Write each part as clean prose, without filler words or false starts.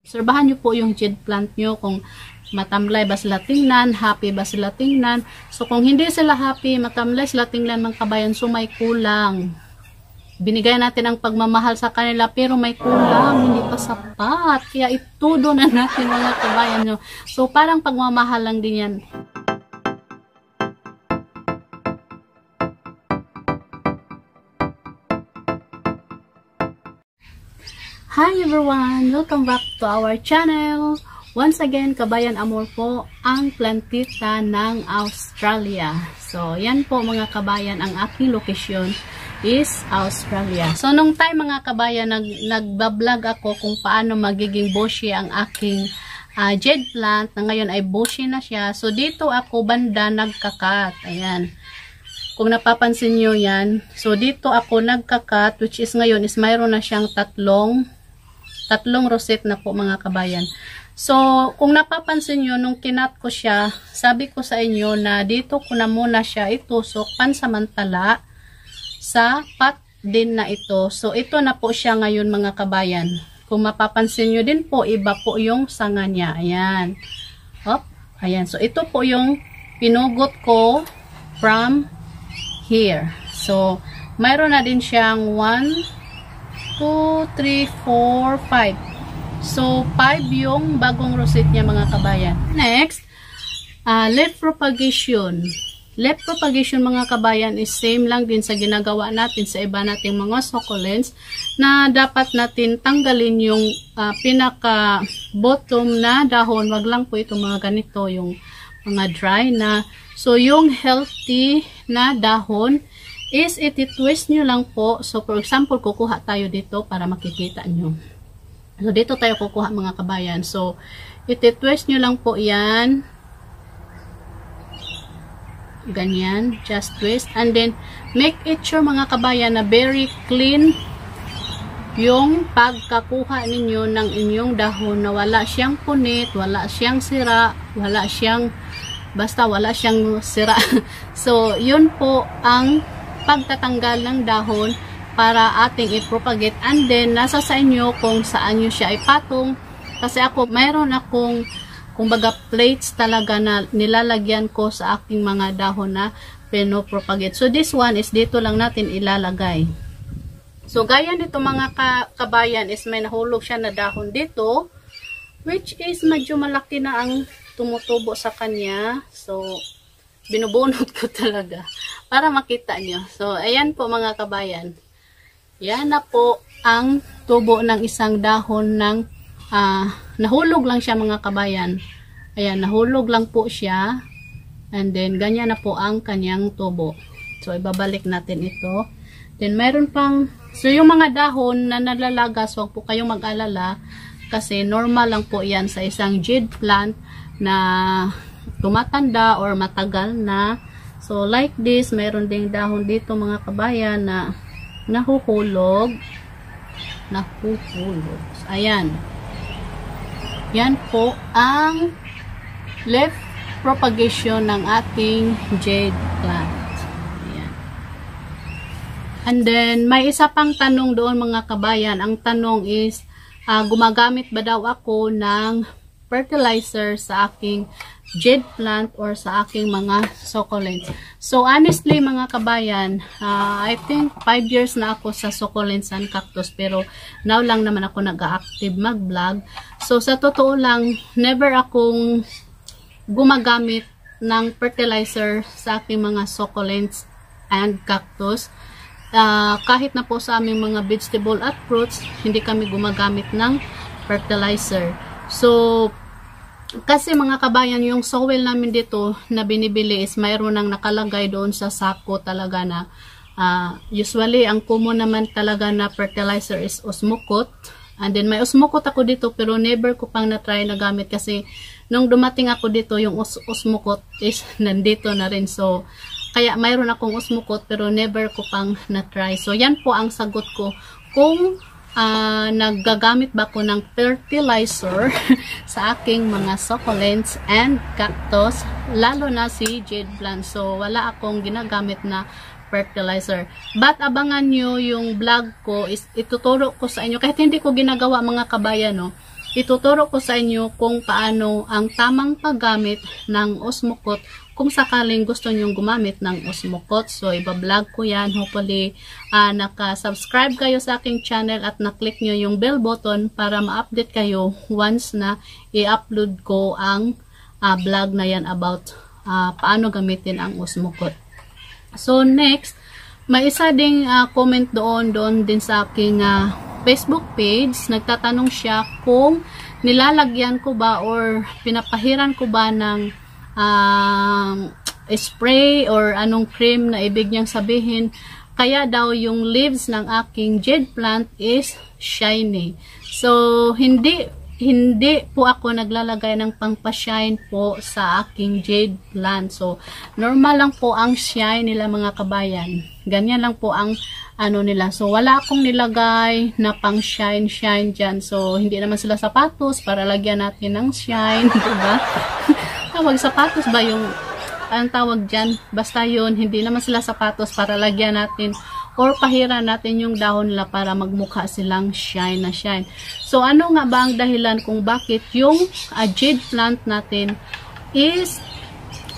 Obserbahan nyo po yung jade plant nyo kung matamlay ba sila tingnan, happy ba sila tingnan. So kung hindi sila happy, matamlay sila tingnan mga kabayan, so may kulang. Binigay natin ang pagmamahal sa kanila pero may kulang, hindi pa sapat. Kaya itudo na natin mga kabayan nyo. So parang pagmamahal lang din yan. Hi everyone! Welcome back to our channel. Once again, Kabayan Amor po ang plantita ng Australia. So, yan po mga kabayan, ang aking location is Australia. So, nung time mga kabayan, nagbablog ako kung paano magiging bushy ang aking jade plant, na ngayon ay bushy na siya. So, dito ako banda nagkakat. Ayan. Kung napapansin nyo yan. So, dito ako nagkakat, which is ngayon is mayroon na siyang tatlong rosette na po mga kabayan. So, kung napapansin nyo, nung kinat ko siya, sabi ko sa inyo na dito ko na muna siya itusok pansamantala sa pot din na ito. So, ito na po siya ngayon mga kabayan. Kung mapapansin nyo din po, iba po yung sanga niya. Ayan. Hop. Ayan. So, ito po yung pinugot ko from here. So, mayroon na din siyang 1, 2, 3, 4, 5. So, 5 yung bagong rosette niya mga kabayan. Next, leaf propagation. Leaf propagation mga kabayan is same lang din sa ginagawa natin sa iba nating mga succulents na dapat natin tanggalin yung pinaka bottom na dahon. Wag lang po ito mga ganito, yung mga dry na. So, yung healthy na dahon is iti-twist nyo lang po. So, for example, kukuha tayo dito para makikita nyo. So, dito tayo kukuha mga kabayan. So, iti-twist nyo lang po yan. Ganyan. Just twist. And then, make it sure mga kabayan na very clean yung pagkakuha ninyo ng inyong dahon na wala siyang punit, wala siyang sira, wala siyang sira. So, yun po ang pagtatanggal ng dahon para ating i-propagate, and then nasa sa inyo kung saan nyo siya ipatong. Kasi ako, mayroon akong kumbaga plates talaga na nilalagyan ko sa aking mga dahon na pinopropagate. So this one is dito lang natin ilalagay. So gaya nito mga kabayan is may nahulog siya na dahon dito, which is medyo malaki na ang tumutubo sa kanya. So binubunot ko talaga para makita nyo. So, ayan po mga kabayan. Yan na po ang tubo ng isang dahon ng nahulog lang siya mga kabayan. Ayan, nahulog lang po siya. And then, ganyan na po ang kanyang tubo. So, ibabalik natin ito. Then, meron pang, so yung mga dahon na nalalagas, huwag po kayong mag-alala kasi normal lang po yan sa isang jade plant na tumatanda or matagal na. So like this, mayroon ding dahon dito mga kabayan na nahuhulog. So, ayan. Yan po ang leaf propagation ng ating jade plant. Ayan. And then may isa pang tanong doon mga kabayan. Ang tanong is, gumagamit ba daw ako ng fertilizer sa aking jade plant or sa aking mga succulents. So honestly mga kabayan, I think 5 years na ako sa succulents and cactus, pero now lang naman ako nag-active mag-vlog. So sa totoo lang, never akong gumagamit ng fertilizer sa aking mga succulents and cactus. Kahit na po sa aming mga vegetable at fruits, hindi kami gumagamit ng fertilizer. So, kasi mga kabayan, yung soil namin dito na binibili is mayroon nang nakalagay doon sa sako talaga na usually, ang common naman talaga na fertilizer is osmocot. And then, may osmocot ako dito pero never ko pang na-try na gamit kasi nung dumating ako dito, yung osmocot is nandito na rin. So, kaya mayroon akong osmocot pero never ko pang na-try. So, yan po ang sagot ko. Kung naggagamit ba ko ng fertilizer sa aking mga succulents and cactus, lalo na si jade plant. So, wala akong ginagamit na fertilizer. But abangan nyo yung vlog ko, is ituturo ko sa inyo. Kahit hindi ko ginagawa mga kabayan, no? ituturo ko sa inyo kung paano ang tamang paggamit ng Osmocote kung sakaling gusto nyong gumamit ng Osmocote. So, ibablog ko yan. Hopefully, naka-subscribe kayo sa aking channel at na-click nyo yung bell button para ma-update kayo once na i-upload ko ang vlog na yan about paano gamitin ang Osmocote. So, next, may isa ding comment doon din sa aking Facebook page. Nagtatanong siya kung nilalagyan ko ba or pinapahiran ko ba ng spray or anong cream na ibig niyang sabihin kaya daw yung leaves ng aking jade plant is shiny. So hindi po ako naglalagay ng pangpa-shine po sa aking jade plant. So normal lang po ang shine nila mga kabayan. Ganyan lang po ang nila. So wala akong nilagay na pang shine dyan. So hindi naman sila sapatos para lagyan natin ng shine, diba? Tawag sapatos ba yung ang tawag dyan? Basta yun, hindi naman sila sapatos para lagyan natin or pahiran natin yung dahon nila para magmukha silang shine na shine. So ano nga ba ang dahilan kung bakit yung jade plant natin is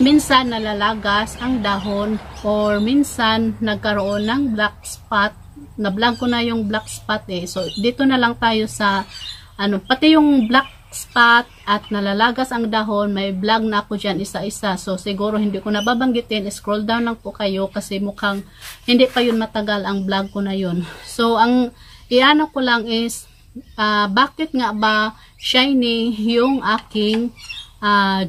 minsan nalalagas ang dahon or minsan nagkaroon ng black spot? Na-vlog ko na yung black spot eh. So dito na lang tayo sa pati yung black spot at nalalagas ang dahon, may vlog na ako dyan isa-isa. So siguro hindi ko nababanggitin, scroll down lang po kayo kasi mukhang hindi pa yun matagal ang vlog ko na yun. So ang iano ko lang is bakit nga ba shiny yung aking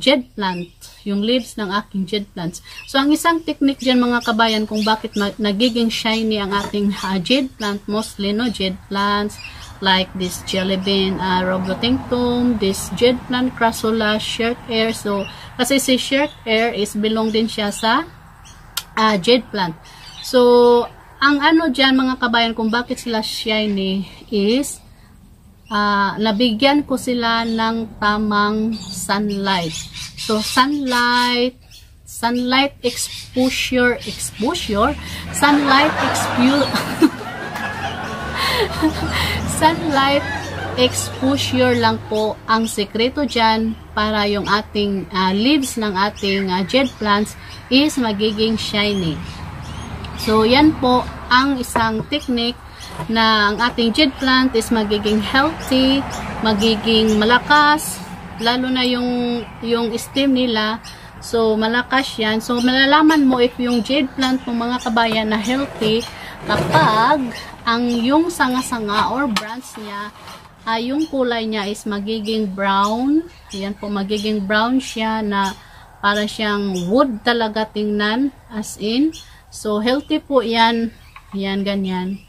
jade plant, yung leaves ng aking jade plants. So ang isang technique dyan mga kabayan kung bakit nagiging shiny ang ating jade plant, mostly jade plants like this jelly bean rhododendron, this jade plant crassula, shirt air. So kasi si shirt air is belong din siya sa jade plant. So ang dyan mga kabayan kung bakit sila shiny is nabigyan ko sila ng tamang sunlight. So sunlight exposure sunlight exposure lang po ang sekreto dyan para yung ating leaves ng ating jade plants is magiging shiny. So yan po ang isang technique na ang ating jade plant is magiging healthy, magiging malakas, lalo na yung stem nila. So malakas yan. So malalaman mo if yung jade plant mo mga kabayan na healthy kapag ang yung sanga-sanga or branch niya, yung kulay niya is magiging brown. Ayan po, magiging brown siya na para siyang wood talaga tingnan, as in. So healthy po yan. Yan, ganyan.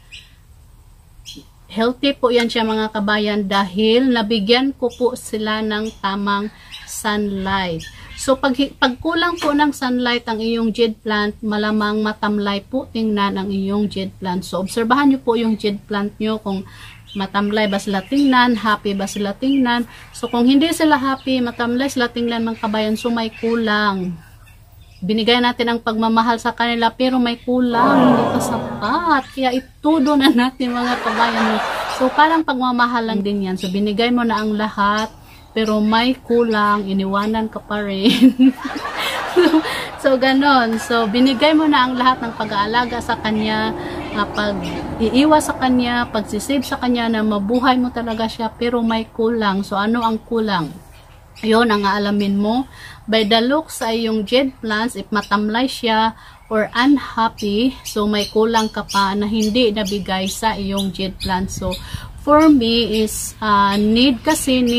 Healthy po yan siya mga kabayan dahil nabigyan ko po sila ng tamang sunlight. So pag kulang po ng sunlight ang iyong jade plant, malamang matamlay po tingnan ang iyong jade plant. So obserbahan nyo po yung jade plant nyo kung matamlay ba sila tingnan, happy ba sila tingnan. So kung hindi sila happy, matamlay sila tingnan mga kabayan, so may kulang. Binigay natin ang pagmamahal sa kanila pero may kulang, hindi pa sapat. Kaya itudo na natin mga kabayan. So parang pagmamahal lang din yan. So binigay mo na ang lahat pero may kulang, iniwanan ka pa rin. so ganon. So binigay mo na ang lahat ng pag-aalaga sa kanya, pag-iiwas sa kanya, pagsisave sa kanya na mabuhay mo talaga siya pero may kulang. So ano ang kulang? Yun ang aalamin mo by the looks sa iyong jade plants. If matamlay siya or unhappy, so may kulang ka pa na hindi nabigay sa iyong jade plant. So for me is need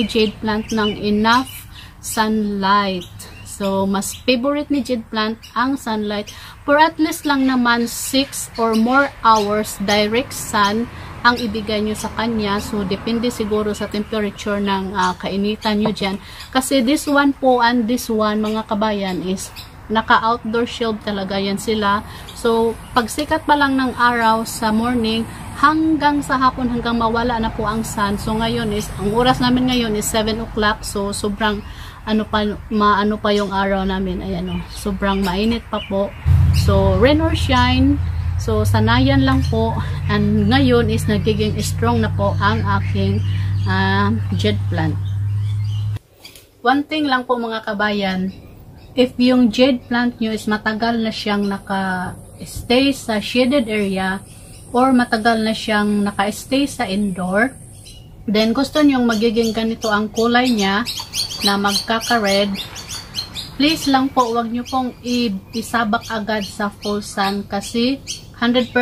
jade plant ng enough sunlight. So mas favorite ni jade plant ang sunlight for at least lang naman 6 or more hours direct sun ang ibigay nyo sa kanya. So depende siguro sa temperature ng kainitan nyo dyan. Kasi this one po and this one mga kabayan is naka-outdoor shade talaga yan sila. So pag sikat pa lang ng araw sa morning hanggang sa hapon, hanggang mawala na po ang sun. So ngayon is, ang oras namin ngayon is 7 o'clock. So sobrang maano pa yung araw namin. Ayan o, sobrang mainit pa po. So rain or shine, so sanayan lang po. And ngayon is nagiging strong na po ang aking jade plant. One thing lang po mga kabayan, if yung jade plant nyo is matagal na siyang naka-stay sa shaded area or matagal na siyang naka-stay sa indoor, then gusto nyong magiging ganito ang kulay niya na magkaka-red, please lang po wag nyo pong isabak agad sa full sun kasi 100%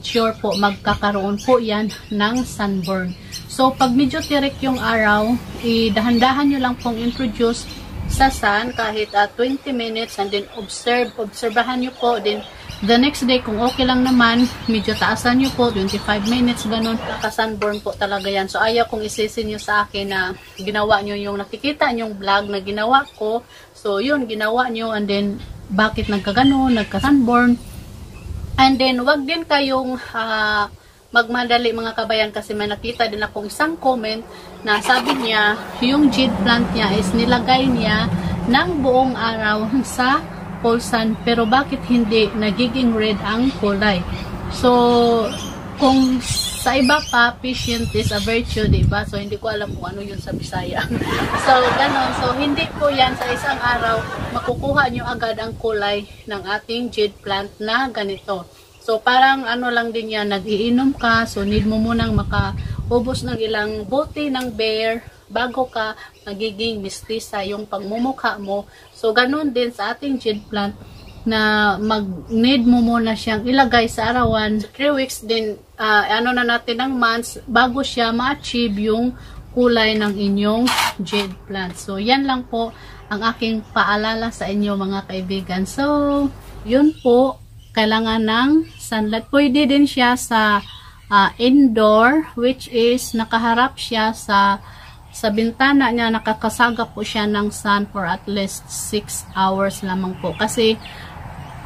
sure po magkakaroon po yan ng sunburn. So pag medyo tirik yung araw, dahan-dahan nyo lang pong introduce sa sun kahit 20 minutes and then obserbahan nyo po. Then the next day kung okay lang naman, medyo taasan nyo po 25 minutes ganun, naka-sunburn po talaga yan. So ayaw kong isisin nyo sa akin na ginawa nyo yung nakikita nyong vlog na ginawa ko. So yun, ginawa nyo and then bakit nagkaganon, nagka-sunburn. And then wag din kayong magmadali mga kabayan kasi may nakita din akong isang comment na sabi niya yung jade plant niya is nilagay niya ng buong araw sa full sun pero bakit hindi nagiging red ang kulay. So kung sa iba pa, patient is a virtue, diba? So hindi ko alam kung ano yun sa Bisaya. So ganon, so hindi po yan sa isang araw makukuha nyo agad ang kulay ng ating jade plant na ganito. So parang ano lang din yan, nag-iinom ka, so need mo munang makaubos ng ilang bote ng bear bago ka magiging mistisa yung pagmumukha mo. So ganun din sa ating jade plant na mag-need mo muna siyang ilagay sa arawan. 3 weeks din, ano na natin ng months bago siya ma-achieve yung kulay ng inyong jade plant. So yan lang po ang aking paalala sa inyo mga kaibigan. So yun po, kailangan ng sunlight. Pwede din siya sa indoor, which is nakaharap siya sa bintana niya, nakakasagap po siya ng sun for at least 6 hours lamang po. Kasi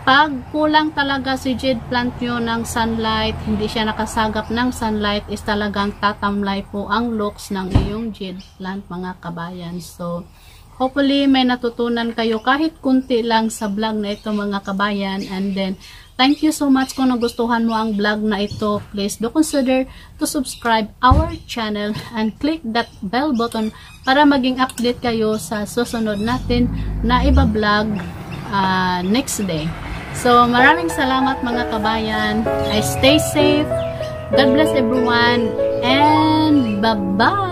pag kulang talaga si jade plant nyo ng sunlight, hindi siya nakasagap ng sunlight, is talagang tatamlay po ang looks ng iyong jade plant mga kabayan. So hopefully may natutunan kayo kahit kunti lang sa vlog na ito mga kabayan. And then thank you so much kung nagustuhan mo ang vlog na ito. Please do consider to subscribe our channel and click that bell button para maging update kayo sa susunod natin na iba-vlog next day. So maraming salamat mga kabayan. I stay safe. God bless everyone and bye-bye.